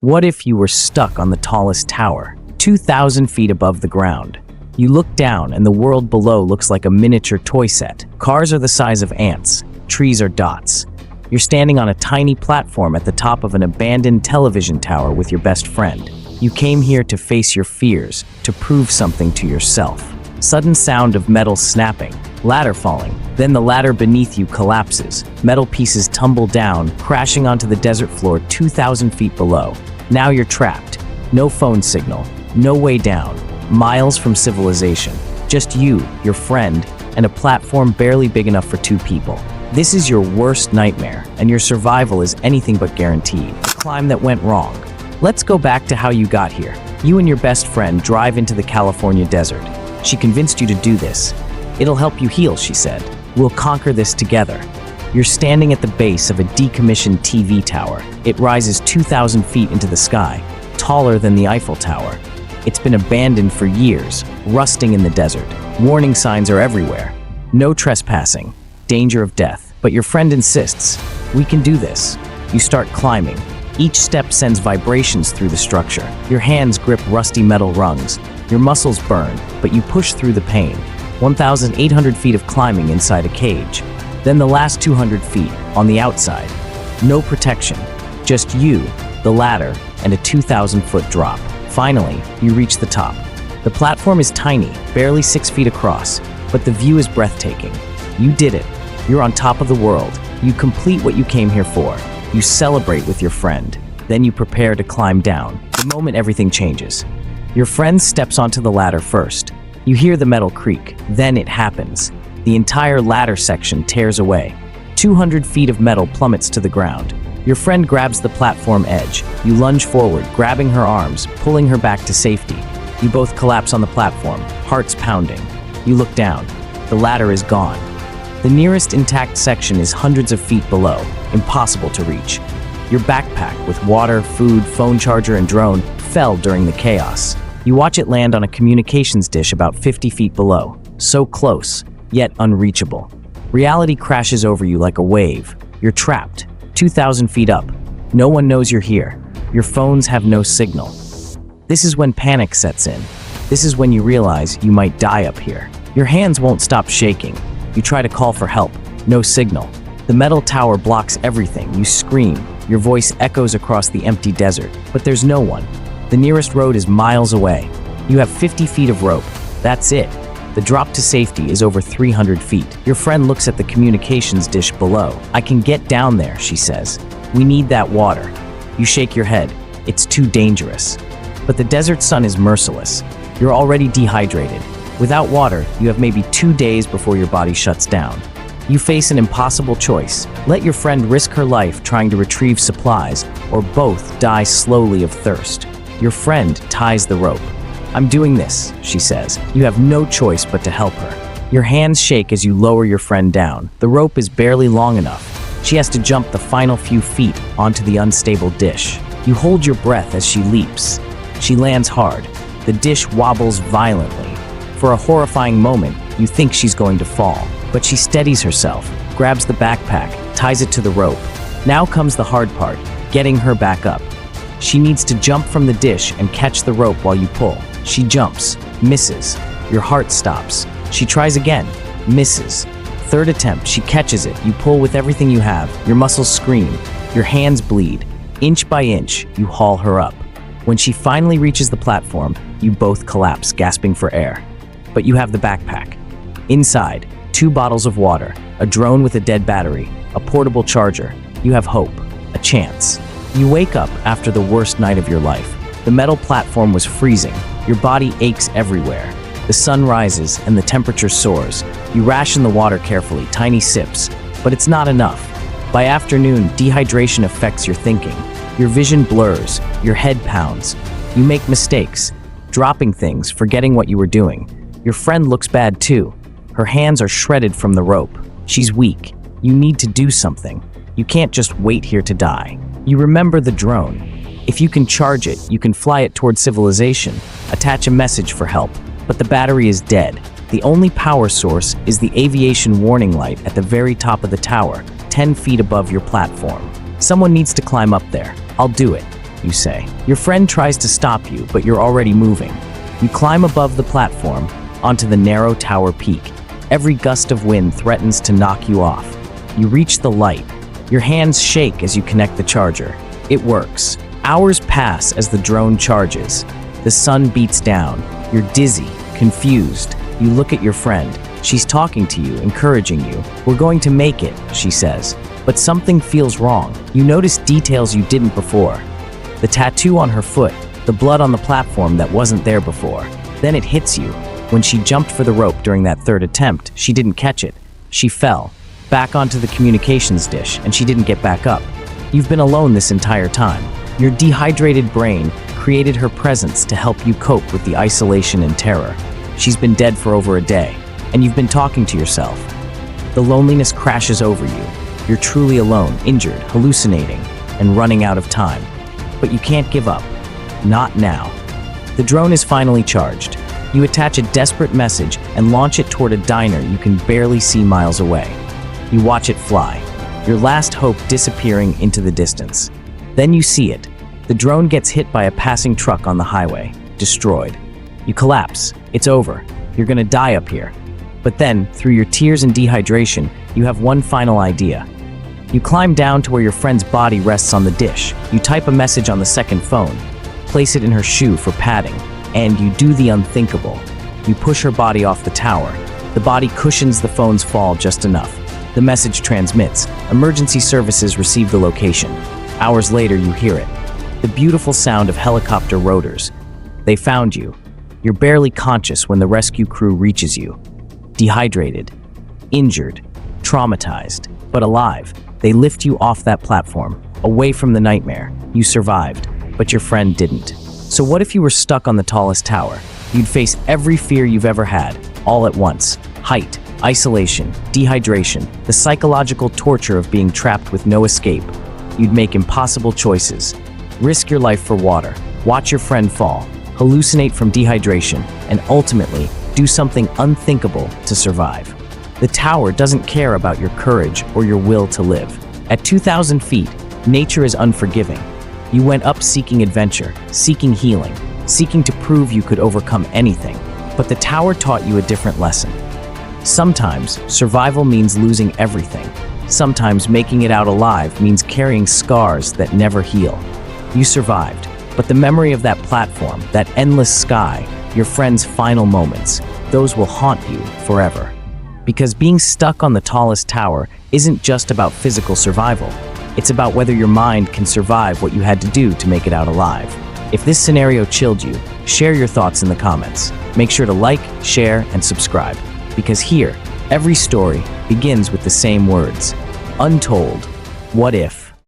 What if you were stuck on the tallest tower, 2,000 feet above the ground? You look down and the world below looks like a miniature toy set. Cars are the size of ants, trees are dots. You're standing on a tiny platform at the top of an abandoned television tower with your best friend. You came here to face your fears, to prove something to yourself. Sudden sound of metal snapping, ladder falling. Then the ladder beneath you collapses. Metal pieces tumble down, crashing onto the desert floor 2,000 feet below. Now you're trapped. No phone signal, no way down. Miles from civilization. Just you, your friend, and a platform barely big enough for two people. This is your worst nightmare, and your survival is anything but guaranteed. A climb that went wrong. Let's go back to how you got here. You and your best friend drive into the California desert. She convinced you to do this. It'll help you heal, she said. We'll conquer this together. You're standing at the base of a decommissioned TV tower. It rises 2,000 feet into the sky, taller than the Eiffel Tower. It's been abandoned for years, rusting in the desert. Warning signs are everywhere. No trespassing, danger of death. But your friend insists, we can do this. You start climbing. Each step sends vibrations through the structure. Your hands grip rusty metal rungs. Your muscles burn, but you push through the pain. 1,800 feet of climbing inside a cage. Then the last 200 feet, on the outside. No protection, just you, the ladder, and a 2,000-foot drop. Finally, you reach the top. The platform is tiny, barely 6 feet across, but the view is breathtaking. You did it. You're on top of the world. You complete what you came here for. You celebrate with your friend. Then you prepare to climb down. The moment everything changes. Your friend steps onto the ladder first. You hear the metal creak. Then it happens. The entire ladder section tears away. 200 feet of metal plummets to the ground. Your friend grabs the platform edge. You lunge forward, grabbing her arms, pulling her back to safety. You both collapse on the platform, hearts pounding. You look down. The ladder is gone. The nearest intact section is hundreds of feet below, impossible to reach. Your backpack with water, food, phone charger, and drone fell during the chaos. You watch it land on a communications dish about 50 feet below. So close, yet unreachable. Reality crashes over you like a wave. You're trapped. 2,000 feet up. No one knows you're here. Your phones have no signal. This is when panic sets in. This is when you realize you might die up here. Your hands won't stop shaking. You try to call for help. No signal. The metal tower blocks everything. You scream. Your voice echoes across the empty desert. But there's no one. The nearest road is miles away. You have 50 feet of rope. That's it. The drop to safety is over 300 feet. Your friend looks at the communications dish below. I can get down there, she says. We need that water. You shake your head. It's too dangerous. But the desert sun is merciless. You're already dehydrated. Without water, you have maybe 2 days before your body shuts down. You face an impossible choice. Let your friend risk her life trying to retrieve supplies, or both die slowly of thirst. Your friend ties the rope. I'm doing this, she says. You have no choice but to help her. Your hands shake as you lower your friend down. The rope is barely long enough. She has to jump the final few feet onto the unstable dish. You hold your breath as she leaps. She lands hard. The dish wobbles violently. For a horrifying moment, you think she's going to fall. But she steadies herself, grabs the backpack, ties it to the rope. Now comes the hard part, getting her back up. She needs to jump from the dish and catch the rope while you pull. She jumps, misses. Your heart stops. She tries again, misses. Third attempt, she catches it. You pull with everything you have. Your muscles scream. Your hands bleed. Inch by inch, you haul her up. When she finally reaches the platform, you both collapse, gasping for air. But you have the backpack. Inside, 2 bottles of water, a drone with a dead battery, a portable charger. You have hope, a chance. You wake up after the worst night of your life. The metal platform was freezing. Your body aches everywhere. The sun rises and the temperature soars. You ration the water carefully, tiny sips. But it's not enough. By afternoon, dehydration affects your thinking. Your vision blurs, your head pounds. You make mistakes, dropping things, forgetting what you were doing. Your friend looks bad too. Her hands are shredded from the rope. She's weak. You need to do something. You can't just wait here to die. You remember the drone. If you can charge it, you can fly it toward civilization, attach a message for help. But the battery is dead. The only power source is the aviation warning light at the very top of the tower, 10 feet above your platform. Someone needs to climb up there. I'll do it. you say. Your friend tries to stop you, but you're already moving. You climb above the platform onto the narrow tower peak. Every gust of wind threatens to knock you off. You reach the light. Your hands shake as you connect the charger. It works. Hours pass as the drone charges. The sun beats down. You're dizzy, confused. You look at your friend. She's talking to you, encouraging you. "We're going to make it," she says. But something feels wrong. You notice details you didn't before. The tattoo on her foot, the blood on the platform that wasn't there before. Then it hits you. When she jumped for the rope during that third attempt, she didn't catch it. She fell back onto the communications dish, and she didn't get back up. You've been alone this entire time. Your dehydrated brain created her presence to help you cope with the isolation and terror. She's been dead for over a day, and you've been talking to yourself. The loneliness crashes over you. You're truly alone, injured, hallucinating, and running out of time. But you can't give up. Not now. The drone is finally charged. You attach a desperate message and launch it toward a diner you can barely see miles away. You watch it fly, your last hope disappearing into the distance. Then you see it. The drone gets hit by a passing truck on the highway, destroyed. You collapse. It's over. You're gonna die up here. But then, through your tears and dehydration, you have one final idea. You climb down to where your friend's body rests on the dish. You type a message on the second phone, place it in her shoe for padding, and you do the unthinkable. You push her body off the tower. The body cushions the phone's fall just enough. The message transmits. Emergency services receive the location. Hours later, you hear it. The beautiful sound of helicopter rotors. They found you. You're barely conscious when the rescue crew reaches you. Dehydrated, injured, traumatized, but alive. They lift you off that platform, away from the nightmare. You survived, but your friend didn't. So what if you were stuck on the tallest tower? You'd face every fear you've ever had, all at once. Height, isolation, dehydration, the psychological torture of being trapped with no escape. You'd make impossible choices. Risk your life for water, watch your friend fall, hallucinate from dehydration, and ultimately do something unthinkable to survive. The tower doesn't care about your courage or your will to live. At 2,000 feet, nature is unforgiving. You went up seeking adventure, seeking healing, seeking to prove you could overcome anything. But the tower taught you a different lesson. Sometimes, survival means losing everything. Sometimes making it out alive means carrying scars that never heal. You survived, but the memory of that platform, that endless sky, your friend's final moments, those will haunt you forever. Because being stuck on the tallest tower isn't just about physical survival. It's about whether your mind can survive what you had to do to make it out alive. If this scenario chilled you, share your thoughts in the comments. Make sure to like, share, and subscribe. Because here, every story begins with the same words. Untold. What if?